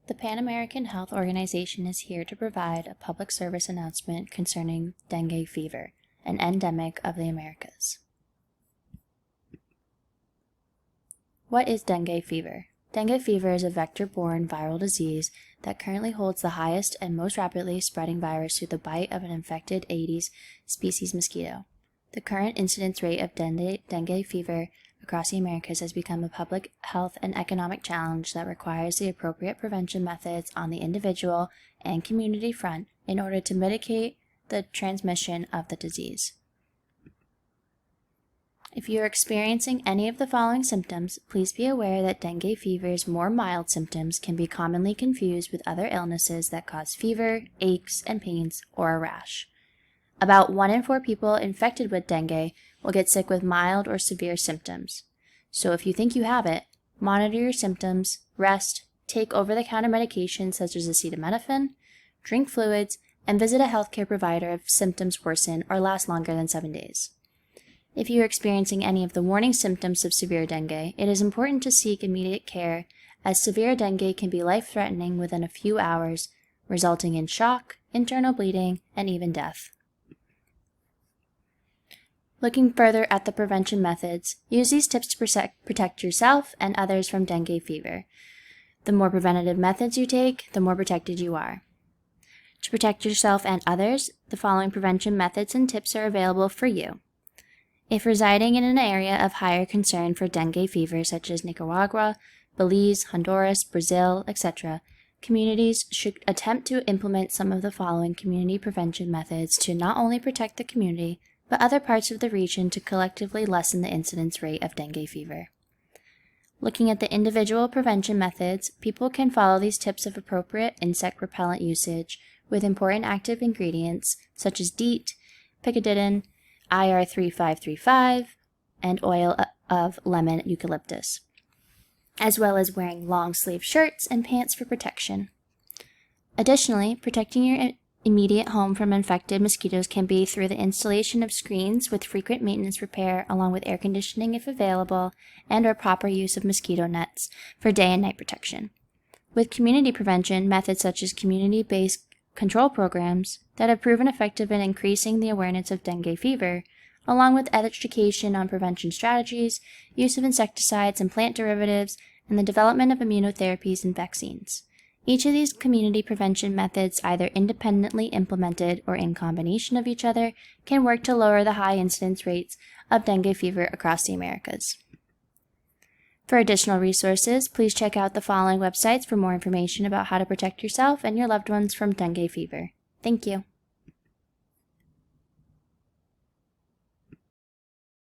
The Pan American Health Organization is here to provide a public service announcement concerning dengue fever, an endemic of the Americas. What is dengue fever? Dengue fever is a vector-borne viral disease that currently holds the highest and most rapidly spreading virus through the bite of an infected Aedes species mosquito. The current incidence rate of dengue fever across the Americas has become a public health and economic challenge that requires the appropriate prevention methods on the individual and community front in order to mitigate the transmission of the disease. If you are experiencing any of the following symptoms, please be aware that dengue fever's more mild symptoms can be commonly confused with other illnesses that cause fever, aches, and pains, or a rash. About 1 in 4 people infected with dengue will get sick with mild or severe symptoms. So if you think you have it, monitor your symptoms, rest, take over-the-counter medications such as acetaminophen, drink fluids, and visit a healthcare provider if symptoms worsen or last longer than 7 days. If you are experiencing any of the warning symptoms of severe dengue, it is important to seek immediate care, as severe dengue can be life-threatening within a few hours, resulting in shock, internal bleeding, and even death. Looking further at the prevention methods, use these tips to protect yourself and others from dengue fever. The more preventative methods you take, the more protected you are. To protect yourself and others, the following prevention methods and tips are available for you. If residing in an area of higher concern for dengue fever, such as Nicaragua, Belize, Honduras, Brazil, etc., communities should attempt to implement some of the following community prevention methods to not only protect the community, but other parts of the region to collectively lessen the incidence rate of dengue fever. Looking at the individual prevention methods, people can follow these tips of appropriate insect repellent usage with important active ingredients such as DEET, Picatinin, IR3535, and oil of lemon eucalyptus, as well as wearing long-sleeve shirts and pants for protection. Additionally, protecting your immediate home from infected mosquitoes can be through the installation of screens with frequent maintenance repair along with air conditioning if available and or proper use of mosquito nets for day and night protection. With community prevention, methods such as community-based control programs that have proven effective in increasing the awareness of dengue fever, along with education on prevention strategies, use of insecticides and plant derivatives, and the development of immunotherapies and vaccines. Each of these community prevention methods, either independently implemented or in combination of each other, can work to lower the high incidence rates of dengue fever across the Americas. For additional resources, please check out the following websites for more information about how to protect yourself and your loved ones from dengue fever. Thank you.